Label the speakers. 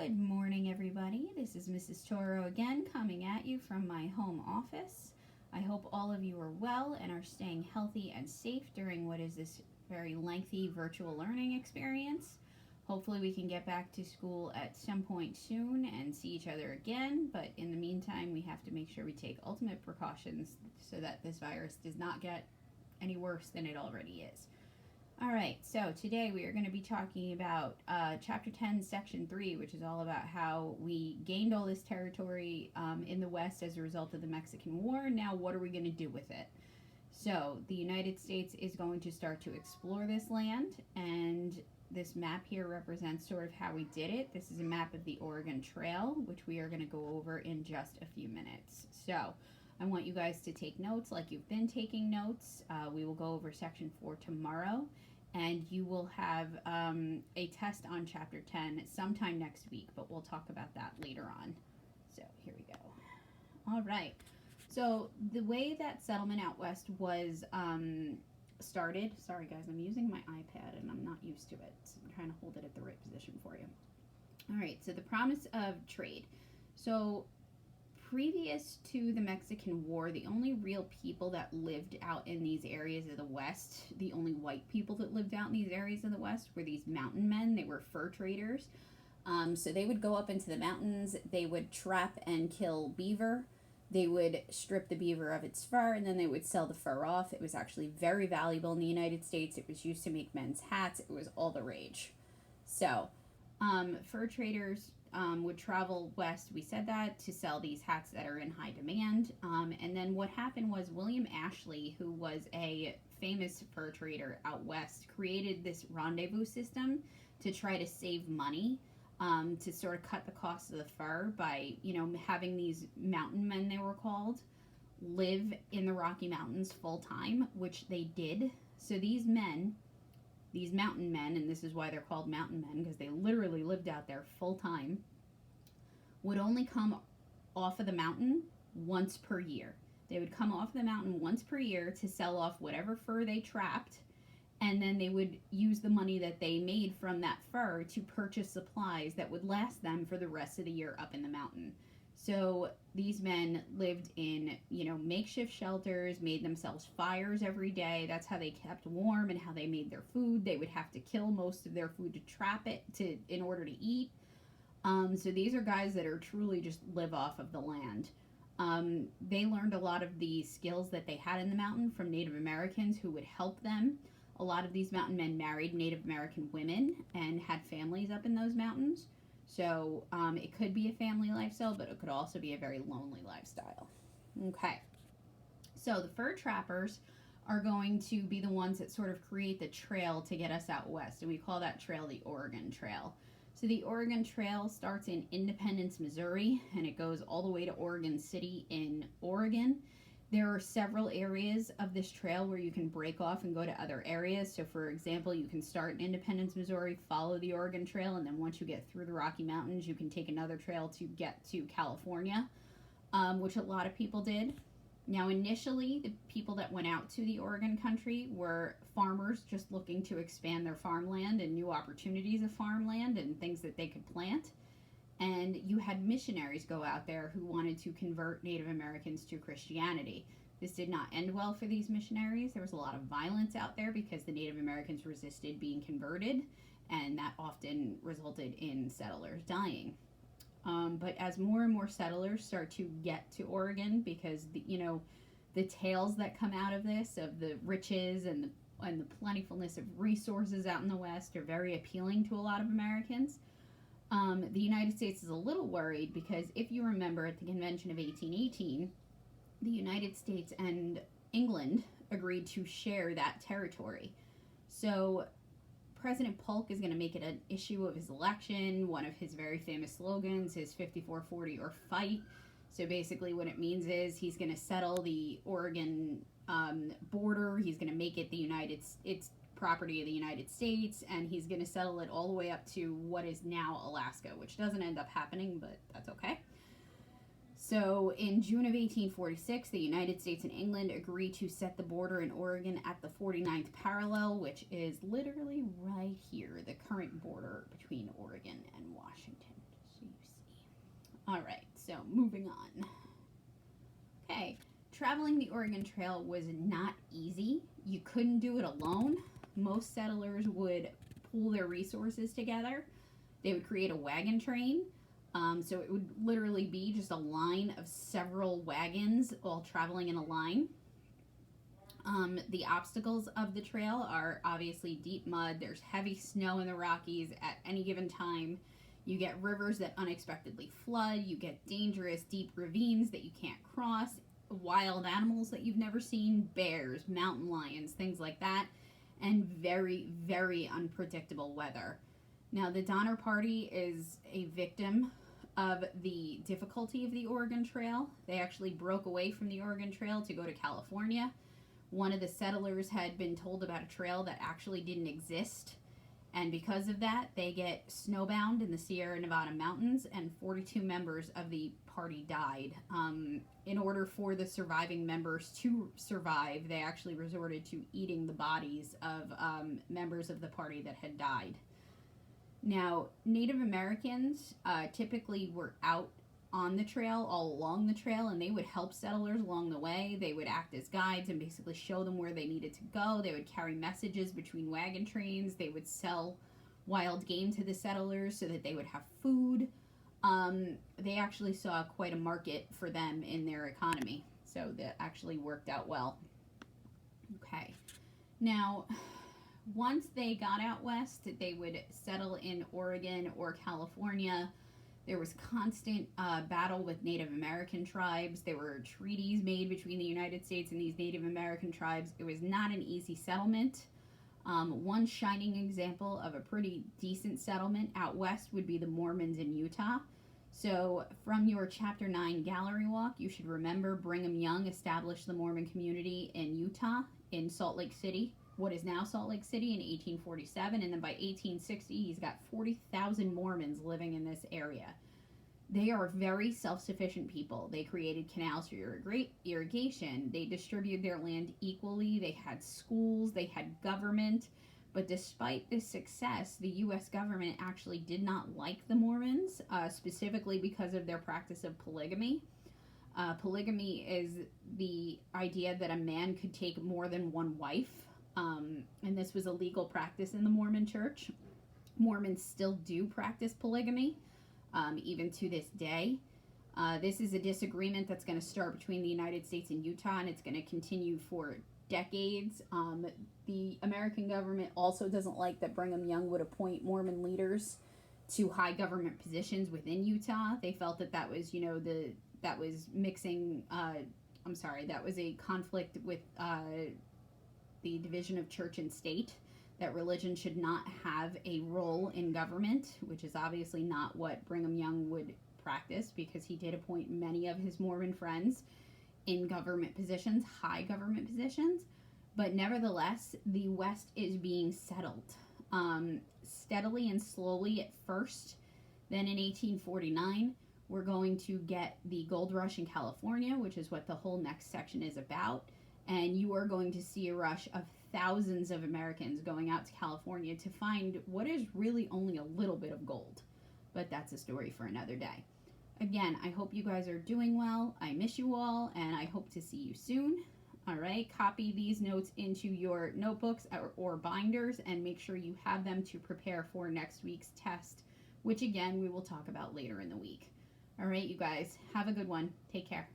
Speaker 1: Good morning, everybody. This is Mrs. Toro again, coming at you from my home office. I hope all of you are well and are staying healthy and safe during what is this very lengthy virtual learning experience. Hopefully, we can get back to school at some point soon and see each other again, but in the meantime, we have to make sure we take ultimate precautions so that this virus does not get any worse than it already is. All right, so today we are going to be talking about Chapter 10, Section 3, which is all about how we gained all this territory in the West as a result of the Mexican War. Now, what are we going to do with it? So, the United States is going to start to explore this land, and this map here represents sort of how we did it. This is a map of the Oregon Trail, which we are going to go over in just a few minutes. So, I want you guys to take notes like you've been taking notes. We will go over Section 4 tomorrow, and you will have a test on Chapter 10 sometime next week, but we'll talk about that later on. So here we go. All right. So the way that settlement out west was started, sorry guys, I'm using my iPad and I'm not used to it, so I'm trying to hold it at the right position for you. All right, so the promise of trade. So previous to the Mexican War, the only real people that lived out in these areas of the West, the only white people that lived out in these areas of the West, were these mountain men. They were fur traders. So they would go up into the mountains, they would trap and kill beaver, they would strip the beaver of its fur, and then they would sell the fur off. It was actually very valuable in the United States. It was used to make men's hats. It was all the rage. So fur traders would travel west, we said that, to sell these hats that are in high demand. And then what happened was William Ashley, who was a famous fur trader out west, created this rendezvous system to try to save money, to sort of cut the cost of the fur by, having these mountain men, they were called, live in the Rocky Mountains full time, which they did. So these mountain men, and this is why they're called mountain men, because they literally lived out there full time, would only come off of the mountain once per year. They would come off the mountain once per year to sell off whatever fur they trapped, and then they would use the money that they made from that fur to purchase supplies that would last them for the rest of the year up in the mountain. So these men lived in, makeshift shelters, made themselves fires every day. That's how they kept warm and how they made their food. They would have to kill most of their food to trap it in order to eat. So these are guys that are truly just live off of the land. They learned a lot of the skills that they had in the mountain from Native Americans who would help them. A lot of these mountain men married Native American women and had families up in those mountains. So it could be a family lifestyle, but it could also be a very lonely lifestyle. Okay. So the fur trappers are going to be the ones that sort of create the trail to get us out west, and we call that trail the Oregon Trail. So the Oregon Trail starts in Independence, Missouri, and it goes all the way to Oregon City in Oregon. There are several areas of this trail where you can break off and go to other areas. So, for example, you can start in Independence, Missouri, follow the Oregon Trail, and then once you get through the Rocky Mountains, you can take another trail to get to California, which a lot of people did. Now, initially, the people that went out to the Oregon country were farmers just looking to expand their farmland and new opportunities of farmland and things that they could plant. And you had missionaries go out there who wanted to convert Native Americans to Christianity. This did not end well for these missionaries. There was a lot of violence out there because the Native Americans resisted being converted, and that often resulted in settlers dying. But as more and more settlers start to get to Oregon, because the tales that come out of this, of the riches and the plentifulness of resources out in the West, are very appealing to a lot of Americans. The United States is a little worried because if you remember at the Convention of 1818, the United States and England agreed to share that territory. So President Polk is going to make it an issue of his election. One of his very famous slogans is 54-40 or fight. So basically what it means is he's going to settle the Oregon border. He's going to make it it's property of the United States, and he's going to settle it all the way up to what is now Alaska, which doesn't end up happening, but that's okay. So in June of 1846, the United States and England agreed to set the border in Oregon at the 49th parallel, which is literally right here, the current border between Oregon and Washington. So All right, so moving on. Okay, traveling the Oregon Trail was not easy. You couldn't do it alone. Most settlers would pool their resources together. They would create a wagon train. So it would literally be just a line of several wagons all traveling in a line. The obstacles of the trail are obviously deep mud. There's heavy snow in the Rockies at any given time. You get rivers that unexpectedly flood. You get dangerous deep ravines that you can't cross. Wild animals that you've never seen, bears, mountain lions, things like that. And very, very unpredictable weather. Now, the Donner Party is a victim of the difficulty of the Oregon Trail. They actually broke away from the Oregon Trail to go to California. One of the settlers had been told about a trail that actually didn't exist, and because of that, they get snowbound in the Sierra Nevada mountains, and 42 members of the party died. In order for the surviving members to survive, they actually resorted to eating the bodies of members of the party that had died. Now, Native Americans typically were out on the trail, all along the trail, and they would help settlers along the way. They would act as guides and basically show them where they needed to go. They would carry messages between wagon trains. They would sell wild game to the settlers so that they would have food. They actually saw quite a market for them in their economy, so that actually worked out well. Okay, now once they got out west, they would settle in Oregon or California. There was constant battle with Native American tribes. There were treaties made between the United States and these Native American tribes. It was not an easy settlement. One shining example of a pretty decent settlement out west would be the Mormons in Utah. So from your Chapter 9 gallery walk, you should remember Brigham Young established the Mormon community in Utah, in Salt Lake City, what is now Salt Lake City, in 1847, and then by 1860 he's got 40,000 Mormons living in this area. They are very self-sufficient people. They created canals for irrigation. They distributed their land equally. They had schools. They had government. But despite this success, the U.S. government actually did not like the Mormons, specifically because of their practice of polygamy. Polygamy is the idea that a man could take more than one wife. And this was a legal practice in the Mormon church. Mormons still do practice polygamy, even to this day. This is a disagreement that's going to start between the United States and Utah, and it's going to continue for decades. The American government also doesn't like that Brigham Young would appoint Mormon leaders to high government positions within Utah. They felt that that was, that was mixing, that was a conflict with the division of church and state, that religion should not have a role in government, which is obviously not what Brigham Young would practice, because he did appoint many of his Mormon friends in government positions, high government positions. But nevertheless, the West is being settled steadily and slowly at first. Then in 1849, we're going to get the gold rush in California, which is what the whole next section is about. And you are going to see a rush of thousands of Americans going out to California to find what is really only a little bit of gold. But that's a story for another day. Again, I hope you guys are doing well. I miss you all, and I hope to see you soon. All right, copy these notes into your notebooks or binders, and make sure you have them to prepare for next week's test, which again, we will talk about later in the week. All right, you guys, have a good one. Take care.